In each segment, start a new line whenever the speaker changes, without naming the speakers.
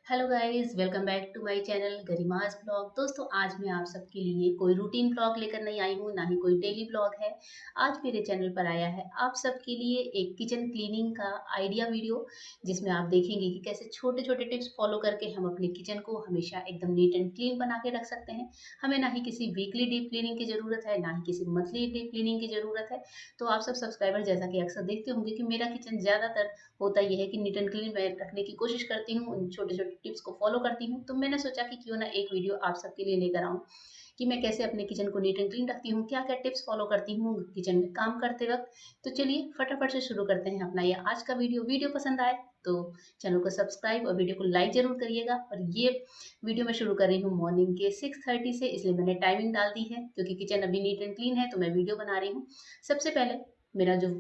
Hello guys, welcome back to my channel Garima's blog. दोस्तों, आज मैं आप सबके लिए कोई रूटीन ब्लॉग लेकर नहीं आई हूँ, ना ही कोई डेली ब्लॉग है। आज मेरे चैनल पर आया है आप सबके लिए एक किचन क्लीनिंग का आइडिया वीडियो, जिसमें आप देखेंगे कि कैसे छोटे छोटे टिप्स फॉलो करके हम अपने किचन को हमेशा एकदम नीट एंड क्लीन बना के रख सकते हैं। हमें ना ही किसी वीकली डीप क्लीनिंग की ज़रूरत है, ना ही किसी मंथली डीप क्लीनिंग की ज़रूरत है। तो आप सब सब्सक्राइबर जैसा कि अक्सर देखते होंगे कि मेरा किचन ज़्यादातर होता ये है कि नीट एंड क्लीन मैं रखने की कोशिश करती हूँ, उन छोटे-छोटे टिप्स को फॉलो करती हूँ। तो मैंने सोचा कि क्यों ना एक वीडियो आप सबके लिए लेकर आऊँ कि मैं कैसे अपने किचन को नीट एंड क्लीन रखती हूँ, क्या-क्या टिप्स फॉलो करती हूँ किचन में काम करते वक़्त। तो चलिए फटाफट से शुरू करते हैं अपना ये आज का वीडियो। वीडियो पसंद आए तो चैनल को सब्सक्राइब और वीडियो को लाइक ज़रूर करिएगा। और ये वीडियो मैं शुरू कर रही हूँ मॉर्निंग के 6:30 से, इसलिए मैंने टाइमिंग डाल दी है क्योंकि किचन अभी नीट एंड क्लीन है तो मैं वीडियो बना रही हूँ। सबसे पहले मेरा जो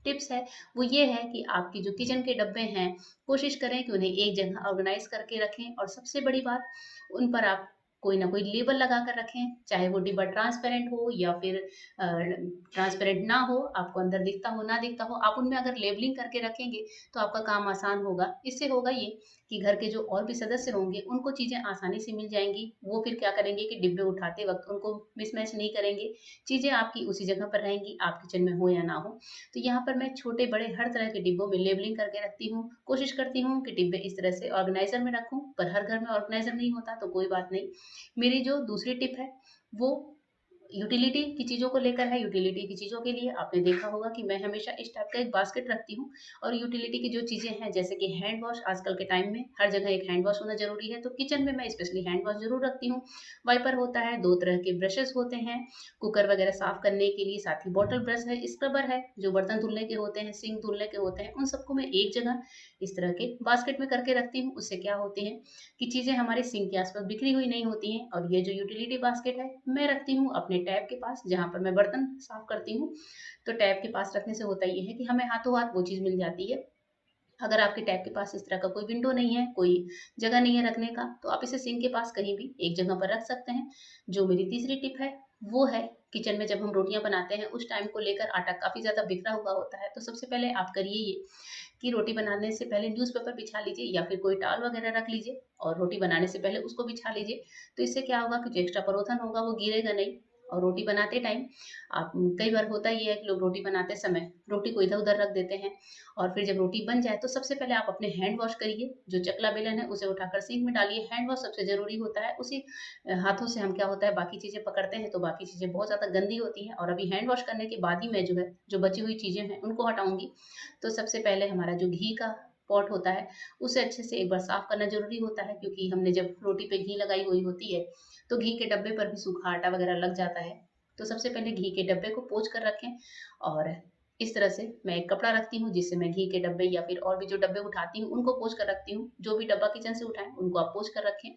टिप्स है वो ये है कि आपकी जो किचन के डब्बे हैं, कोशिश करें कि उन्हें एक जगह ऑर्गेनाइज करके रखें। और सबसे बड़ी बात, उन पर आप कोई ना कोई लेबल लगा कर रखें, चाहे वो डिब्बा ट्रांसपेरेंट हो या फिर ट्रांसपेरेंट ना हो, आपको अंदर दिखता हो ना दिखता हो, आप उनमें अगर लेबलिंग करके रखेंगे तो आपका काम आसान होगा। इससे होगा ये कि घर के जो और भी सदस्य होंगे उनको चीज़ें आसानी से मिल जाएंगी। वो फिर क्या करेंगे कि डिब्बे उठाते वक्त उनको मिसमैच नहीं करेंगे, चीज़ें आपकी उसी जगह पर रहेंगी, आप किचन में हो या ना हो। तो यहाँ पर मैं छोटे बड़े हर तरह के डिब्बों में लेबलिंग करके रखती हूँ। कोशिश करती हूँ कि डिब्बे इस तरह से ऑर्गेनाइजर में रखूँ, पर हर घर में ऑर्गेनाइजर नहीं होता तो कोई बात नहीं। मेरी जो दूसरी टिप है वो यूटिलिटी की चीज़ों को लेकर है। यूटिलिटी की चीज़ों के लिए आपने देखा होगा कि मैं हमेशा इस टाइप का एक बास्केट रखती हूँ। और यूटिलिटी की जो चीज़ें हैं, जैसे कि हैंड वॉश, आजकल के टाइम में हर जगह एक हैंड वॉश होना ज़रूरी है, तो किचन में मैं स्पेशली हैंड वॉश ज़रूर रखती हूँ। वाइपर होता है, 2 तरह के ब्रशेज़ होते हैं, कुकर वगैरह साफ़ करने के लिए, साथ ही बॉटल ब्रश है, स्क्रबर है, जो बर्तन धुलने के होते हैं, सिंक धुलने के होते हैं, उन सबको मैं एक जगह इस तरह के बास्केट में करके रखती हूँ। उससे क्या होती है कि चीज़ें हमारे सिंक के आस-पास बिखरी हुई नहीं होती हैं। और ये जो यूटिलिटी बास्केट है, मैं रखती हूँ अपने टैप के पास, जहाँ पर मैं बर्तन साफ़ करती हूँ। तो टैप के पास रखने से होता ये है कि हमें हाथों-हाथ वो चीज़ मिल जाती है। अगर आपके टैप के पास इस तरह का कोई विंडो नहीं है, कोई जगह नहीं है रखने का, तो आप इसे सिंक के पास कहीं भी एक जगह पर रख सकते हैं। जो मेरी तीसरी टिप है, वो है किचन में जब हम रोटियाँ बनाते हैं, उस टाइम को लेकर आटा काफ़ी ज़्यादा बिखरा हुआ होता है। तो सबसे पहले आप करिए ये कि रोटी बनाने से पहले न्यूज़पेपर बिछा लीजिए या फिर कोई टॉवल वगैरह रख लीजिए और रोटी बनाने से पहले उसको बिछा लीजिए। तो इससे क्या होगा कि जो एक्स्ट्रा परोथन होगा वो गिरेगा नहीं। और रोटी बनाते टाइम आप, कई बार होता ये है कि लोग रोटी बनाते समय रोटी को इधर-उधर रख देते हैं। और फिर जब रोटी बन जाए तो सबसे पहले आप अपने हैंड वॉश करिए। जो चकला बेलन है उसे उठाकर सिंक में डालिए। हैंड वॉश सबसे ज़रूरी होता है। उसी हाथों से हम क्या होता है बाकी चीज़ें पकड़ते हैं तो बाकी चीज़ें बहुत ज़्यादा गंदी होती हैं। और अभी हैंड वॉश करने के बाद ही मैं जो है, जो बची हुई चीज़ें हैं उनको हटाऊँगी। तो सबसे पहले हमारा जो घी का पॉट होता है, उसे अच्छे से एक बार साफ करना ज़रूरी होता है, क्योंकि हमने जब रोटी पे घी लगाई हुई होती है, तो घी के डब्बे पर भी सूखा आटा वगैरह लग जाता है। तो सबसे पहले घी के डब्बे को पोंछ कर रखें। और इस तरह से मैं एक कपड़ा रखती हूँ जिससे मैं घी के डब्बे या फिर और भी जो डब्बे उठाती हूँ उनको पोंछ कर रखती हूँ। जो भी डब्बा किचन से उठाएँ उनको आप पोंछ कर रखें।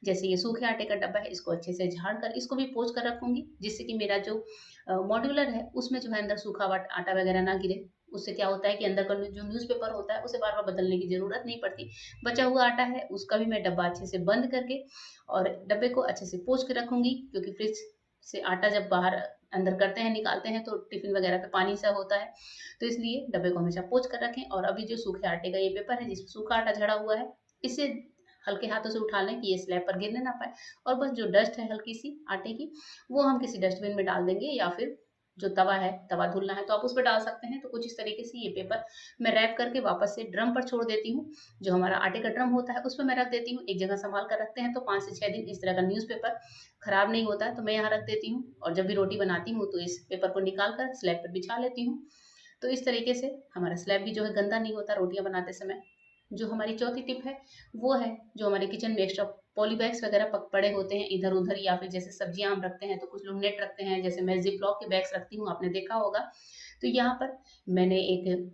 जैसे ये सूखे आटे का डब्बा है, इसको अच्छे से झाड़ कर इसको भी पोंछ कर रखूँगी, जिससे कि मेरा जो मॉड्यूलर है उसमें जो है अंदर सूखा वाट आटा वगैरह ना गिरे। उससे क्या होता है कि अंदर का जो न्यूज़पेपर होता है उसे बार-बार बदलने की ज़रूरत नहीं पड़ती। बचा हुआ आटा है उसका भी मैं डब्बा अच्छे से बंद करके और डब्बे को अच्छे से पोंछ के रखूँगी, क्योंकि फ्रिज से आटा जब बाहर अंदर करते हैं, निकालते हैं तो टिफ़िन वगैरह पे पानी सा होता है। तो इसलिए डब्बे को हमेशा पोंछ कर रखें। और अभी जो सूखे आटे का ये पेपर है जिसमें सूखा आटा झड़ा हुआ है, इसे हल्के हाथों से उठा लें कि ये स्लैब पर गिरने ना पाए। और बस जो डस्ट है हल्की सी आटे की, वो हम किसी डस्टबिन में डाल देंगे, या फिर जो तवा है, तवा धुलना है तो आप उस पे डाल सकते हैं। तो कुछ इस तरीके से ये पेपर मैं रैप करके वापस से ड्रम पर छोड़ देती हूँ। जो हमारा आटे का ड्रम होता है उसपे मैं रख देती हूँ। एक जगह सँभाल कर रखते हैं तो 5 से 6 दिन इस तरह का न्यूज़पेपर खराब नहीं होता है, तो मैं यहाँ रख देती हूँ। और जब भी रोटी बनाती हूँ तो इस पेपर को निकाल कर स्लैब पर बिछा लेती हूँ। तो इस तरीके से हमारा स्लैब भी जो है गंदा नहीं होता रोटियाँ बनाते समय। जो हमारी चौथी टिप है, वो है जो हमारे किचन में एक्स्ट्रा पॉली बैग्स वगैरह पड़े होते हैं इधर-उधर, या फिर जैसे सब्जियाँ हम रखते हैं तो कुछ लोग नेट रखते हैं, जैसे मैं ज़िप-लॉक के बैग्स रखती हूँ, आपने देखा होगा। तो यहाँ पर मैंने एक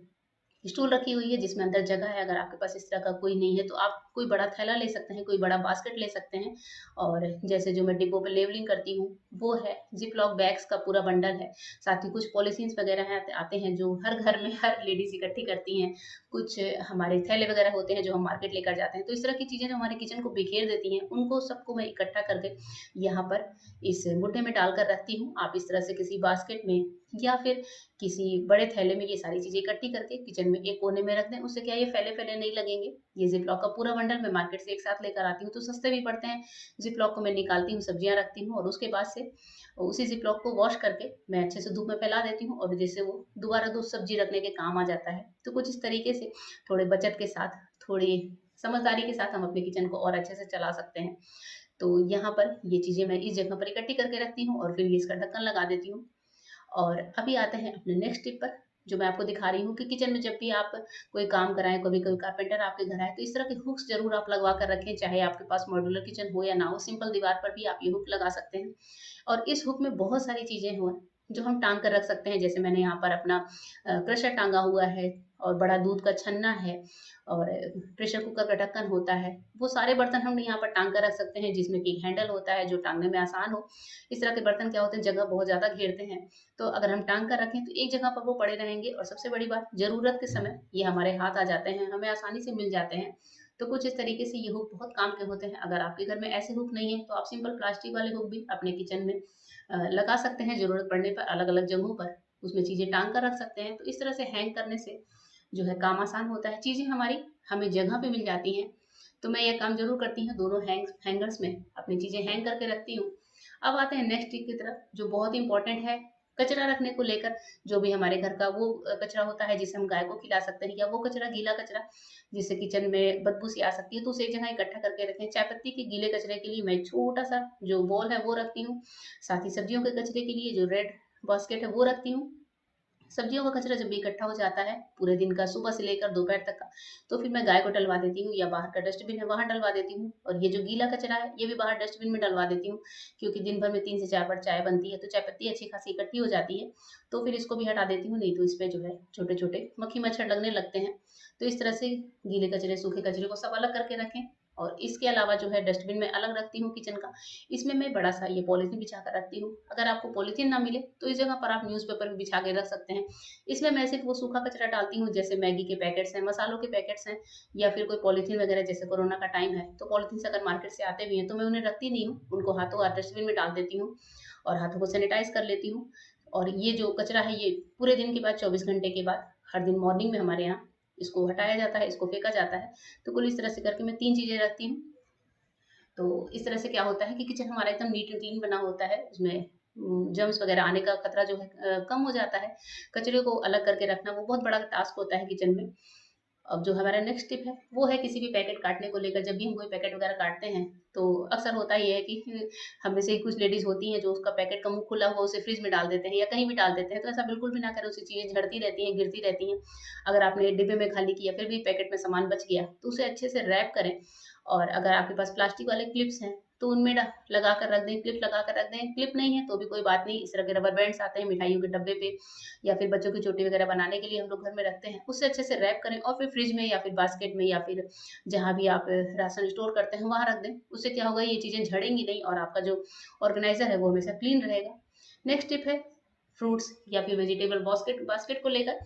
स्टूल रखी हुई है जिसमें अंदर जगह है। अगर आपके पास इस तरह का कोई नहीं है तो आप कोई बड़ा थैला ले सकते हैं, कोई बड़ा बास्केट ले सकते हैं। और जैसे जो मैं डिब्बों पे लेवलिंग करती हूँ, वो है ज़िप-लॉक बैग्स का पूरा बंडल है। साथ ही कुछ पॉलीथीन्स वगैरह हैं, आते हैं जो हर घर में हर लेडीज़ इकट्ठी करती हैं। कुछ हमारे थैले वगैरह होते हैं जो हम मार्केट लेकर जाते हैं। तो इस तरह की चीज़ें जो हमारे किचन को बिखेर देती हैं, उनको सबको मैं इकट्ठा करके यहाँ पर इस बुड्ढे में डालकर रखती हूँ। आप इस तरह से किसी बास्केट में या फिर किसी बड़े थैले में ये सारी चीज़ें इकट्ठी करके किचन में एक कोने में रख दें। उससे क्या है, ये फैले-फैले नहीं लगेंगे। ये ज़िप-लॉक का पूरा बंडल मैं मार्केट से एक साथ लेकर आती हूँ, तो सस्ते भी पड़ते हैं। ज़िप-लॉक को मैं निकालती हूँ, सब्जियाँ रखती हूँ और उसके बाद से उसी ज़िप-लॉक को वॉश करके मैं अच्छे से धूप में फैला देती हूँ और जिससे वो दोबारा सब्जी रखने के काम आ जाता है। तो कुछ इस तरीके से थोड़े बचत के साथ, थोड़ी समझदारी के साथ हम अपने किचन को और अच्छे से चला सकते हैं। तो यहाँ पर ये चीज़ें मैं इस जगह पर इकट्ठी करके रखती हूँ और फिर ये इसका ढक्कन लगा देती हूँ। और अभी आते हैं अपने नेक्स्ट टिप पर, जो मैं आपको दिखा रही हूँ कि किचन में जब भी आप कोई काम कराएँ, कभी कोई कारपेंटर आपके घर आए, तो इस तरह के हुक्स ज़रूर आप लगवा कर रखें, चाहे आपके पास मॉड्यूलर किचन हो या ना हो, सिंपल दीवार पर भी आप ये हुक लगा सकते हैं। और इस हुक में बहुत सारी चीज़ें हो जो हम टाँग कर रख सकते हैं, जैसे मैंने यहाँ पर अपना क्रशर टाँगा हुआ है और बड़ा दूध का छन्ना है और प्रेशर कुकर का ढक्कन होता है। वो सारे बर्तन हम यहाँ पर टाँग कर रख सकते हैं, जिसमें कि हैंडल होता है जो टाँगने में आसान हो। इस तरह के बर्तन क्या होते हैं, जगह बहुत ज़्यादा घेरते हैं, तो अगर हम टाँग कर रखें तो एक जगह पर वो पड़े रहेंगे और सबसे बड़ी बात, ज़रूरत के समय ये हमारे हाथ आ जाते हैं, हमें आसानी से मिल जाते हैं। तो कुछ इस तरीके से ये हुक बहुत काम के होते हैं। अगर आपके घर में ऐसे हुक नहीं है, तो आप सिंपल प्लास्टिक वाले हुक भी अपने किचन में लगा सकते हैं, ज़रूरत पड़ने पर अलग-अलग जगहों पर उसमें चीज़ें टाँग कर रख सकते हैं। तो इस तरह से हैंग करने से जो है काम आसान होता है, चीज़ें हमारी हमें जगह पे मिल जाती हैं। तो मैं ये काम ज़रूर करती हूँ, दोनों हैंगर्स में अपनी चीज़ें हैंग करके रखती हूँ। अब आते हैं नेक्स्ट टिप की तरफ, जो बहुत ही इम्पोर्टेंट है, कचरा रखने को लेकर। जो भी हमारे घर का वो कचरा होता है जिसे हम गाय को खिला सकते हैं, या वो कचरा, गीला कचरा जिससे किचन में बदबू सी आ सकती है, तो उसे एक जगह इकट्ठा करके रखें। चाय पत्ती के गीले कचरे के लिए मैं छोटा-सा जो बॉल है वो रखती हूँ। साथ ही सब्जियों के कचरे के लिए जो रेड बास्केट है वो रखती हूँ। सब्जियों का कचरा जब भी इकट्ठा हो जाता है पूरे दिन का, सुबह से लेकर दोपहर तक का, तो फिर मैं गाय को डलवा देती हूँ, या बाहर का डस्टबिन है वहां डलवा देती हूँ। और ये जो गीला कचरा है ये भी बाहर डस्टबिन में डलवा देती हूँ, क्योंकि दिन भर में 3 से 4 बार चाय बनती है, तो चाय पत्ती अच्छी खासी इकट्ठी हो जाती है। तो फिर इसको भी हटा देती हूँ, नहीं तो इस पे जो है छोटे छोटे मक्खी मच्छर लगने लगते हैं। तो इस तरह से गीले कचरे, सूखे कचरे को सब अलग करके रखें। और इसके अलावा जो है डस्टबिन में अलग रखती हूँ किचन का, इसमें मैं बड़ा सा ये पॉलिथीन बिछा कर रखती हूँ। अगर आपको पॉलिथीन ना मिले तो इस जगह पर आप न्यूज़पेपर भी बिछा के रख सकते हैं। इसमें मैं सिर्फ वो सूखा कचरा डालती हूँ, जैसे मैगी के पैकेट्स हैं, मसालों के पैकेट्स हैं, या फिर कोई पॉलीथीन वगैरह, जैसे कोरोना का टाइम है तो पॉलीथीन अगर मार्केट से आते भी हैं तो मैं उन्हें रखती नहीं हूँ, उनको हाथों हाथ डस्टबिन में डाल देती हूँ और हाथों को सैनिटाइज कर लेती हूँ। और ये जो कचरा है ये पूरे दिन के बाद, 24 घंटे के बाद, हर दिन मॉर्निंग में हमारे यहाँ इसको हटाया जाता है, इसको फेंका जाता है। तो कुल इस तरह से करके मैं 3 चीजें रखती हूँ। तो इस तरह से क्या होता है कि किचन हमारा एकदम नीट एंड क्लीन बना होता है, उसमें जर्म्स वगैरह आने का खतरा जो है कम हो जाता है। कचरे को अलग करके रखना वो बहुत बड़ा टास्क होता है किचन में। अब जो हमारा नेक्स्ट टिप है वो है किसी भी पैकेट काटने को लेकर। जब भी हम कोई पैकेट वगैरह काटते हैं तो अक्सर होता ये है कि हम में से ही कुछ लेडीज होती हैं जो उसका पैकेट का मुंह खुला हुआ उसे फ्रिज में डाल देते हैं या कहीं भी डाल देते हैं। तो ऐसा बिल्कुल भी ना करें, उससे चीजें झड़ती रहती हैं, गिरती रहती हैं। अगर आपने डिब्बे में खाली किया फिर भी पैकेट में सामान बच गया तो उसे अच्छे से रैप करें। और अगर आपके पास प्लास्टिक वाले क्लिप्स हैं तो उनमें लगा कर रख दें, क्लिप लगा कर रख दें। क्लिप नहीं है तो भी कोई बात नहीं, इस तरह के रबर बैंड्स आते हैं मिठाइयों के डब्बे पे, या फिर बच्चों की चोटी वगैरह बनाने के लिए हम लोग घर में रखते हैं, उससे अच्छे से रैप करें और फिर फ्रिज में या फिर बास्केट में या फिर जहाँ भी आप राशन स्टोर करते हैं वहां रख दें। उससे क्या होगा, ये चीजें झड़ेंगी नहीं और आपका जो ऑर्गेनाइजर है वो हमेशा क्लीन रहेगा। नेक्स्ट टिप है फ्रूट्स या फिर वेजिटेबल बास्केट बास्केट को लेकर।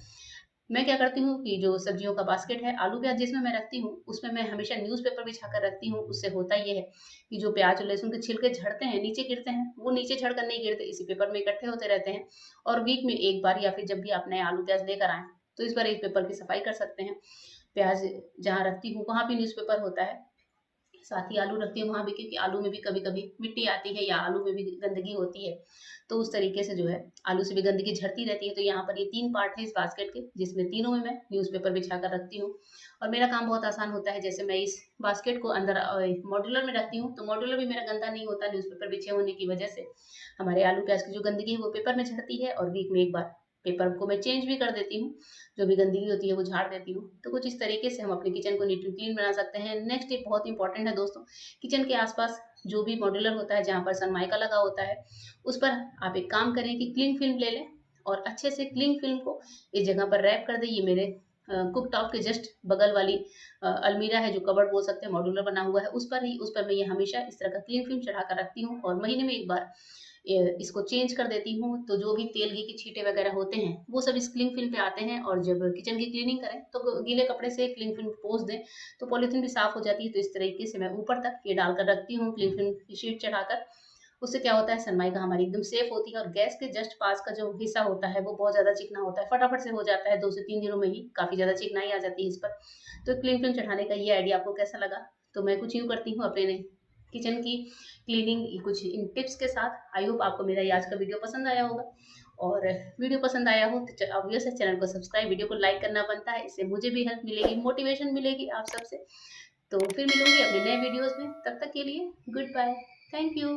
मैं क्या करती हूँ कि जो सब्जियों का बास्केट है, आलू प्याज जिसमें मैं रखती हूँ उसमें मैं हमेशा न्यूज़पेपर बिछा कर रखती हूँ। उससे होता ये है कि जो प्याज और लहसुन के छिलके झड़ते हैं, नीचे गिरते हैं, वो नीचे झड़ कर नहीं गिरते, इसी पेपर में इकट्ठे होते रहते हैं। और वीक में एक बार या फिर जब भी आप नए आलू प्याज लेकर आए तो इस बार इस पेपर की सफाई कर सकते हैं। प्याज जहाँ रखती हूँ वहां भी न्यूज़पेपर होता है, साथ ही आलू रखती हूँ वहां भी, क्योंकि आलू में भी कभी कभी मिट्टी आती है या आलू में भी गंदगी होती है। तो उस तरीके से जो है आलू से भी गंदगी झड़ती रहती है। तो यहाँ पर ये 3 पार्ट है इस बास्केट के, जिसमें तीनों में मैं न्यूज़पेपर बिछा कर रखती हूँ। और मेरा काम बहुत आसान होता है। जैसे मैं इस बास्केट को अंदर मॉड्यूलर में रखती हूँ तो मॉड्यूलर भी मेरा गंदा नहीं होता न्यूज़पेपर बिछे होने की वजह से। हमारे आलू प्याज की जो गंदगी है वो पेपर में झड़ती है और वीक में एक बार पेपर को मैं चेंज भी कर देती हूँ, जो भी गंदगी होती है वो झाड़ देती हूँ। तो कुछ इस तरीके से हम अपने किचन को नीट एंड क्लीन बना सकते हैं। नेक्स्ट टिप बहुत इंपॉर्टेंट है दोस्तों, किचन के आसपास जो भी मॉड्यूलर होता है जहाँ पर सनमाइका लगा होता है, उस पर आप एक काम करें कि क्लिंग फिल्म ले लें और अच्छे से क्लिंग फिल्म को इस जगह पर रैप कर दें। ये मेरे कुक टॉप के जस्ट बगल वाली अलमीरा है, जो कबर्ड बोल सकते हैं, मॉड्यूलर बना हुआ है, उस पर मैं ये हमेशा इस तरह का क्लिंग फिल्म चढ़ा कर रखती हूँ और महीने में एक बार इसको चेंज कर देती हूँ। तो जो भी तेल घी की छींटे वगैरह होते हैं वो सब इस क्लिंग फिल्म पे आते हैं, और जब किचन की क्लीनिंग करें तो गीले कपड़े से क्लिंग फिल्म पोंछ दें तो पॉलिथीन भी साफ हो जाती है। तो इस तरीके से मैं ऊपर तक ये डालकर रखती हूँ क्लिंग फिल्म की शीट चढ़ाकर। उससे क्या होता है, सनमाइका हमारी एकदम सेफ होती है और गैस के जस्ट पास का जो हिस्सा होता है वो बहुत ज़्यादा चिकना होता है, फटाफट से हो जाता है, 2 से 3 दिनों में ही काफ़ी ज़्यादा चिकनाई आ जाती है इस पर। तो क्लीन फिल्म चढ़ाने का ये आइडिया आपको कैसा लगा? तो मैं कुछ यूँ करती हूँ अपने किचन की क्लीनिंग कुछ इन टिप्स के साथ। आई होप आपको मेरा ये आज का वीडियो पसंद आया होगा, और वीडियो पसंद आया हो तो ऑब्वियस है चैनल को सब्सक्राइब, वीडियो को लाइक करना बनता है, इससे मुझे भी हेल्प मिलेगी, मोटिवेशन मिलेगी आप सबसे। तो फिर मिलूंगी अपने नए वीडियोस में, तब तक के लिए गुड बाय, थैंक यू।